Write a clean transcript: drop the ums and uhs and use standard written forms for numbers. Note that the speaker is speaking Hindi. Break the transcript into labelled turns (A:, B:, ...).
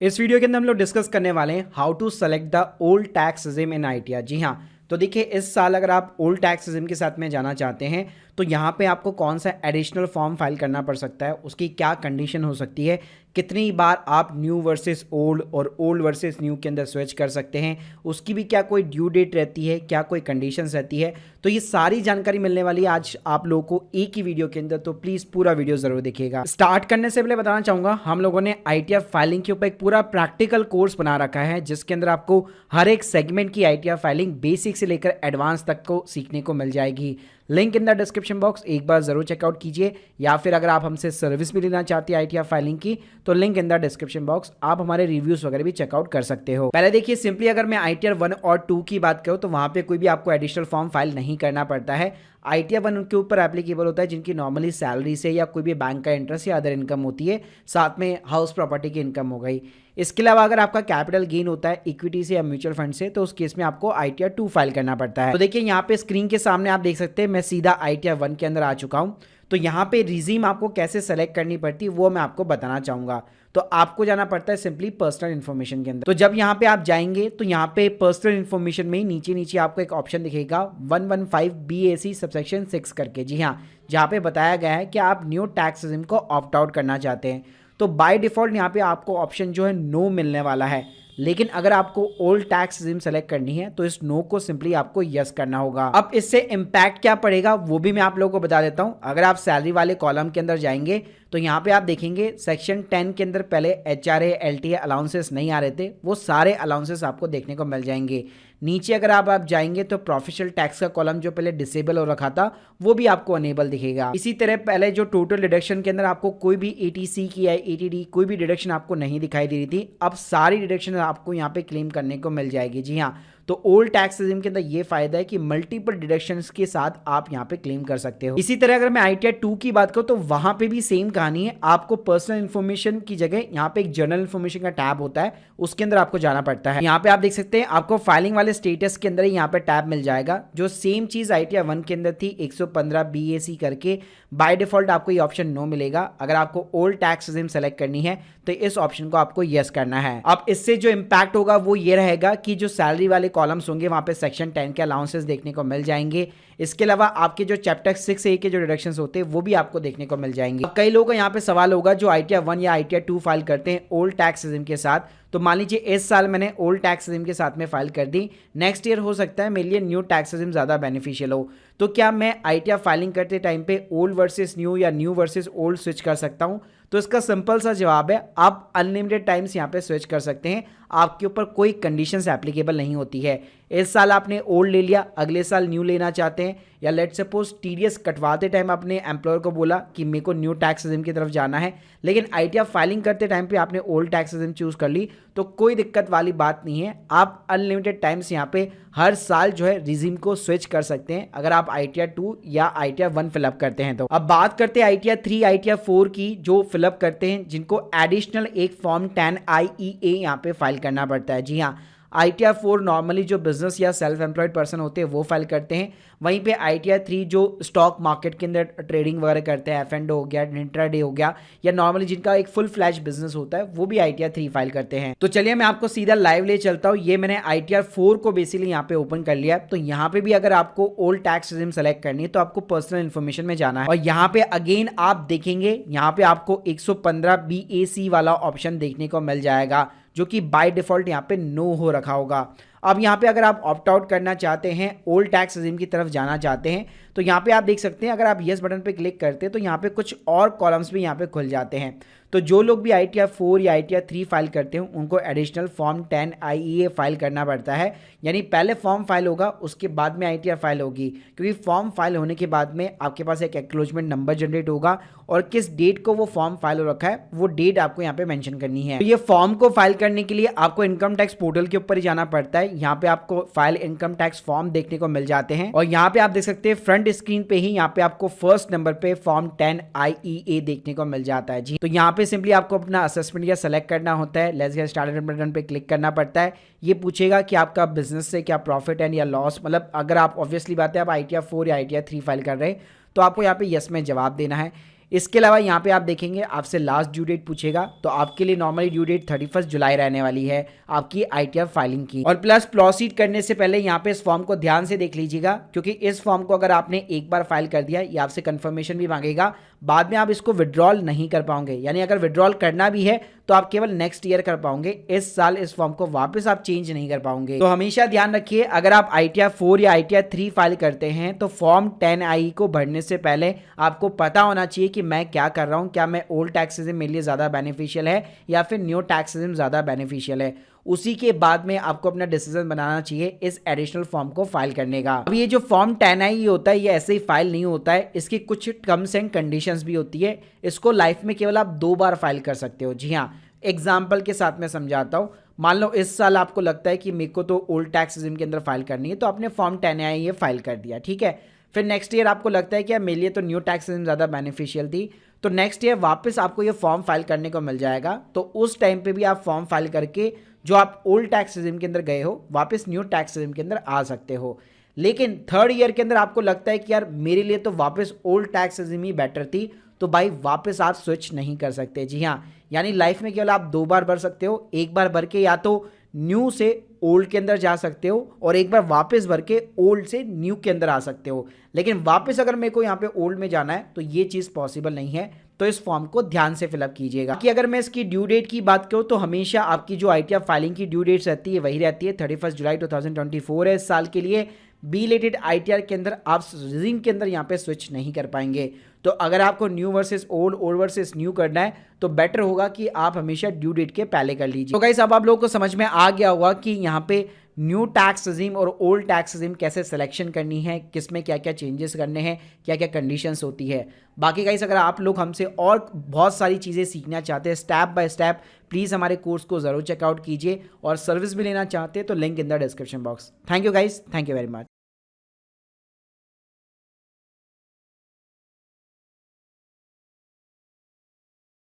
A: इस वीडियो के अंदर हम लोग डिस्कस करने वाले हैं how to select the old tax regime in ITR. जी हाँ, तो देखिए इस साल अगर आप ओल्ड टैक्स रिजिम के साथ में जाना चाहते हैं तो यहाँ पे आपको कौन सा एडिशनल फॉर्म फाइल करना पड़ सकता है, उसकी क्या कंडीशन हो सकती है, कितनी बार आप न्यू वर्सेस ओल्ड और ओल्ड वर्सेस न्यू के अंदर स्विच कर सकते हैं, उसकी भी क्या कोई ड्यू डेट रहती है, क्या कोई कंडीशंस रहती है। तो ये सारी जानकारी मिलने वाली है आज आप लोगों को एक ही वीडियो के अंदर, तो प्लीज़ पूरा वीडियो जरूर देखिएगा। स्टार्ट करने से पहले बताना चाहूँगा हम लोगों ने आईटीआर फाइलिंग के ऊपर एक पूरा प्रैक्टिकल कोर्स बना रखा है जिसके अंदर आपको हर एक सेगमेंट की आईटीआर फाइलिंग बेसिक से लेकर एडवांस तक को सीखने को मिल जाएगी। Link in the description box, एक बार जरूर चेकआउट कीजिए, या फिर अगर आप हमसे सर्विस भी लेना चाहते हैं आईटीआर फाइलिंग की तो link in the description box, आप हमारे रिव्यूज वगैरह भी चेकआउट कर सकते हो। पहले देखिए सिंपली अगर मैं आईटीआर 1 और 2 की बात करूँ तो वहां पे कोई भी आपको एडिशनल फॉर्म फाइल नहीं करना पड़ता है। आईटीआर 1 उनके ऊपर एप्लीकेबल होता है जिनकी नॉर्मली सैलरी से या कोई भी बैंक का इंटरेस्ट या अदर इनकम होती है, साथ में हाउस प्रॉपर्टी की इनकम हो गई। इसके अलावा अगर आपका कैपिटल गेन होता है इक्विटी से या म्यूचुअल फंड से तो उस केस में आपको आईटीआर 2 फाइल करना पड़ता है। तो देखिए यहाँ पे स्क्रीन के सामने आप देख सकते हैं मैं सीधा आईटीआर 1 के अंदर आ चुका हूँ। तो यहाँ पे रिजीम आपको कैसे सेलेक्ट करनी पड़ती है वो मैं आपको बताना चाहूँगा। तो आपको जाना पड़ता है सिंपली पर्सनल इन्फॉर्मेशन के अंदर। तो जब यहाँ पे आप जाएंगे तो यहाँ पे पर्सनल इन्फॉर्मेशन में ही नीचे नीचे आपको एक ऑप्शन दिखेगा 115 BAC सबसेक्शन 6 करके। जी हाँ, जहाँ पे बताया गया है कि आप न्यू टैक्स रिजिम को ऑप्ट आउट करना चाहते हैं। तो बाय डिफॉल्ट यहाँ पे आपको ऑप्शन जो है नो मिलने वाला है, लेकिन अगर आपको ओल्ड टैक्स रिजिम सेलेक्ट करनी है तो इस नो को सिंपली आपको यस करना होगा। अब इससे इंपैक्ट क्या पड़ेगा वो भी मैं आप लोगों को बता देता हूं। अगर आप सैलरी वाले कॉलम के अंदर जाएंगे तो यहाँ पे आप देखेंगे सेक्शन 10 के अंदर पहले HRA LTA अलाउंसेस नहीं आ रहे थे, वो सारे अलाउंसेस आपको देखने को मिल जाएंगे। नीचे अगर आप जाएंगे तो प्रोफेशनल टैक्स का कॉलम जो पहले डिसेबल हो रखा था वो भी आपको अनेबल दिखेगा। इसी तरह पहले जो टोटल डिडक्शन के अंदर आपको कोई भी ATC की या ATD कोई भी डिडक्शन आपको नहीं दिखाई दे रही थी, अब सारी डिडक्शन आपको यहाँ पे क्लेम करने को मिल जाएगी। जी हाँ, तो ओल्ड टैक्स रिजिम के अंदर ये फायदा है कि मल्टीपल डिडक्शंस के साथ आप यहाँ पे क्लेम कर सकते हो। इसी तरह अगर मैं आईटीआर 2 की बात करूँ तो वहां पे भी सेम कहानी है। आपको पर्सनल इन्फॉर्मेशन की जगह यहाँ पे एक जनरल इन्फॉर्मेशन का टैब होता है, उसके अंदर आपको जाना पड़ता है। यहाँ पे आप देख सकते हैं आपको फाइलिंग वाले स्टेटस के अंदर ही यहाँ पे टैब मिल जाएगा, जो सेम चीज आईटीआर 1 के अंदर थी 115 BAC करके। बाय डिफॉल्ट आपको ये ऑप्शन नो मिलेगा। अगर आपको ओल्ड टैक्स रिजिम सेलेक्ट करनी है तो इस ऑप्शन को आपको यस करना है। अब इससे जो इंपैक्ट होगा वो ये रहेगा कि जो सैलरी वाले कॉलम्स होंगे वहां पे सेक्शन 10 के अलाउंसेस देखने को मिल जाएंगे। इसके अलावा आपके जो चैप्टर 6A के जो डिडक्शंस होते हैं वो भी आपको देखने को मिल जाएंगे। अब कई लोगों का यहाँ पे सवाल होगा जो आईटीआर 1 या आईटीआर 2 फाइल करते हैं ओल्ड टैक्स रिजिम के साथ। तो मान लीजिए इस साल मैंने ओल्ड टैक्स रिजिम के साथ में फाइल कर दी, नेक्स्ट ईयर हो सकता है मेरे लिए न्यू टैक्स रिजिम ज्यादा बेनिफिशियल हो, तो क्या मैं आईटीआर फाइलिंग करते टाइम पे ओल्ड वर्सेस न्यू या न्यू वर्सेस ओल्ड स्विच कर सकता हूं? तो इसका सिंपल सा जवाब है आप अनलिमिटेड टाइम्स यहाँ पे स्विच कर सकते हैं, आपके ऊपर कोई कंडीशंस एप्लीकेबल नहीं होती है। इस साल आपने ओल्ड ले लिया, अगले साल न्यू लेना चाहते हैं, या लेट सपोज टीडीएस कटवाते टाइम आपने एम्प्लॉयर को बोला कि मेरे को न्यू टैक्स रिजिम की तरफ जाना है, लेकिन आईटीआर फाइलिंग करते टाइम पे आपने ओल्ड टैक्स रिजिम चूज कर ली, तो कोई दिक्कत वाली बात नहीं है। आप अनलिमिटेड टाइम्स यहाँ पे हर साल जो है रिजिम को स्विच कर सकते हैं अगर आप आईटीआर 2 या आईटीआर 1 फिलअप करते हैं। तो अब बात करते हैं आईटीआर 3 आईटीआर 4 की, जो फिलअप करते हैं जिनको एडिशनल एक फॉर्म 10 IEA यहाँ पे फाइल करना पड़ता है। जी हाँ, आईटीआर 4 नॉर्मली जो बिजनेस या सेल्फ एम्प्लॉयड पर्सन होते हैं वो फाइल करते हैं, वहीं पे आईटीआर 3 जो स्टॉक मार्केट के अंदर ट्रेडिंग वगैरह करते हैं, F&O हो गया, इंट्राडे हो गया, या नॉर्मली जिनका एक फुल फ्लैश बिजनेस होता है वो भी आईटीआर 3 फाइल करते हैं। तो चलिए मैं आपको सीधा लाइव ले चलता हूँ। ये मैंने आईटीआर 4 को बेसिकली यहाँ पे ओपन कर लिया। तो यहाँ पे भी अगर आपको ओल्ड टैक्स रिजिम सेलेक्ट करनी है तो आपको पर्सनल इन्फॉर्मेशन में जाना है, और यहाँ पे अगेन आप देखेंगे यहाँ पे आपको 115 BAC वाला ऑप्शन देखने को मिल जाएगा, जो कि बाय डिफॉल्ट यहाँ पे नो हो रखा होगा। अब यहाँ पे अगर आप ऑप्ट आउट करना चाहते हैं, ओल्ड टैक्स रिजिम की तरफ जाना चाहते हैं, तो यहाँ पे आप देख सकते हैं अगर आप यस बटन पे क्लिक करते हैं तो यहाँ पे कुछ और कॉलम्स भी यहाँ पे खुल जाते हैं। तो जो लोग भी आईटीआर 4 या आईटीआर 3 फाइल करते हैं उनको एडिशनल फॉर्म 10 IEA फाइल करना पड़ता है, यानी पहले फॉर्म फाइल होगा उसके बाद में आईटीआर फाइल होगी, क्योंकि फॉर्म फाइल होने के बाद में आपके पास एक एक्नॉलेजमेंट नंबर जनरेट होगा और किस डेट को वो फॉर्म फाइल हो रखा है वो डेट आपको यहाँ पे मेंशन करनी है। तो ये फॉर्म को फाइल करने के लिए आपको इनकम टैक्स पोर्टल के ऊपर ही जाना पड़ता है। यहाँ पे आपको फाइल इनकम टैक्स फॉर्म देखने को मिल जाते हैं, और यहाँ पे आप देख सकते हैं फ्रंट स्क्रीन पे ही यहाँ पे आपको फर्स्ट नंबर पे फॉर्म 10 IEA देखने को मिल जाता है। जी, तो यहाँ पे सिंपली आपको अपना असेसमेंट या सेलेक्ट करना होता है, लेट्स गेट स्टार्टेड बटन पे क्लिक करना पड़ता है। ये पूछेगा कि आपका बिजनेस से क्या प्रॉफिट है या लॉस, मतलब अगर आप ऑब्वियसली बात है आप आईटीआर 4 या आईटीआर 3 फाइल कर रहे हैं तो आपको यहाँ पे यस में जवाब देना है। इसके अलावा यहाँ पे आप देखेंगे आपसे लास्ट ड्यू डेट पूछेगा, तो आपके लिए नॉर्मली ड्यू डेट 31 जुलाई रहने वाली है आपकी ITR फाइलिंग की। और प्लस प्रोसीड करने से पहले यहाँ पे इस फॉर्म को ध्यान से देख लीजिएगा, क्योंकि इस फॉर्म को अगर आपने एक बार फाइल कर दिया, ये आपसे कंफर्मेशन भी मांगेगा, बाद में आप इसको विड्रॉल नहीं कर पाओगे। यानी अगर विड्रॉल करना भी है तो आप केवल नेक्स्ट ईयर कर पाओगे, इस साल इस फॉर्म को वापस आप चेंज नहीं कर पाओगे। तो हमेशा ध्यान रखिए, अगर आप ITR 4 या ITR 3 फाइल करते हैं तो फॉर्म 10I को भरने से पहले आपको पता होना चाहिए कि मैं क्या कर रहा हूं, क्या मैं ओल्ड टैक्स रेजिम मेरे लिए ज़्यादा बेनिफिशियल है या फिर न्यू टैक्स रेजिम ज़्यादा बेनिफिशियल है। उसी के बाद में आपको अपना डिसीजन बनाना चाहिए इस एडिशनल फॉर्म को फाइल करने का। अब ये जो फॉर्म 10I होता है ये ऐसे ही फाइल नहीं होता है, इसकी कुछ टर्म्स एंड कंडीशंस भी होती है। इसको लाइफ में केवल आप 2 बार फाइल कर सकते हो। जी हाँ, एग्जाम्पल के साथ मैं समझाता हूँ। मान लो इस साल आपको लगता है कि मेरे को तो ओल्ड टैक्स रेजिम के अंदर फाइल करनी है, तो आपने फॉर्म 10I ये फाइल कर दिया, ठीक है। फिर नेक्स्ट ईयर आपको लगता है कि यार मेरे लिए तो न्यू टैक्स रेजिम ज़्यादा बेनिफिशियल थी, तो नेक्स्ट ईयर वापस आपको ये फॉर्म फाइल करने को मिल जाएगा। तो उस टाइम पे भी आप फॉर्म फाइल करके जो आप ओल्ड टैक्स रेजिम के अंदर गए हो वापस न्यू टैक्स रेजिम के अंदर आ सकते हो। लेकिन थर्ड ईयर के अंदर आपको लगता है कि यार मेरे लिए तो वापस ओल्ड टैक्स रेजिम ही बेटर थी, तो भाई वापस आप स्विच नहीं कर सकते। जी हाँ, यानी लाइफ में केवल आप 2 बार भर सकते हो, एक बार भर के या तो न्यू से ओल्ड के अंदर जा सकते हो और एक बार वापस भर के ओल्ड से न्यू के अंदर आ सकते हो। लेकिन वापस अगर मेरे को यहाँ पे ओल्ड में जाना है तो ये चीज़ पॉसिबल नहीं है, तो इस फॉर्म को ध्यान से फिलअप कीजिएगा। कि अगर मैं इसकी ड्यू डेट की बात करूँ तो हमेशा आपकी जो ITR फाइलिंग की ड्यू डेट रहती है वही रहती है, 31 जुलाई 2024 है इस साल के लिए। बी रिलेटेड ITR के अंदर आप रेजिम के अंदर यहाँ पे स्विच नहीं कर पाएंगे। तो अगर आपको new versus old, old versus new करना है तो बेटर होगा कि आप हमेशा ड्यू डेट के पहले कर लीजिए। तो गाइस अब आप लोगों को समझ में आ गया होगा कि यहाँ पे न्यू टैक्स रेजिम और ओल्ड टैक्स रेजिम कैसे सिलेक्शन करनी है, किसमें क्या क्या चेंजेस करने हैं, क्या क्या कंडीशंस होती है। बाकी गाइस अगर आप लोग हमसे और बहुत सारी चीज़ें सीखना चाहते हैं स्टेप बाय स्टेप, प्लीज़ हमारे कोर्स को ज़रूर चेकआउट कीजिए और सर्विस भी लेना चाहते हैं तो link in the description box. Thank you guys, thank you very much.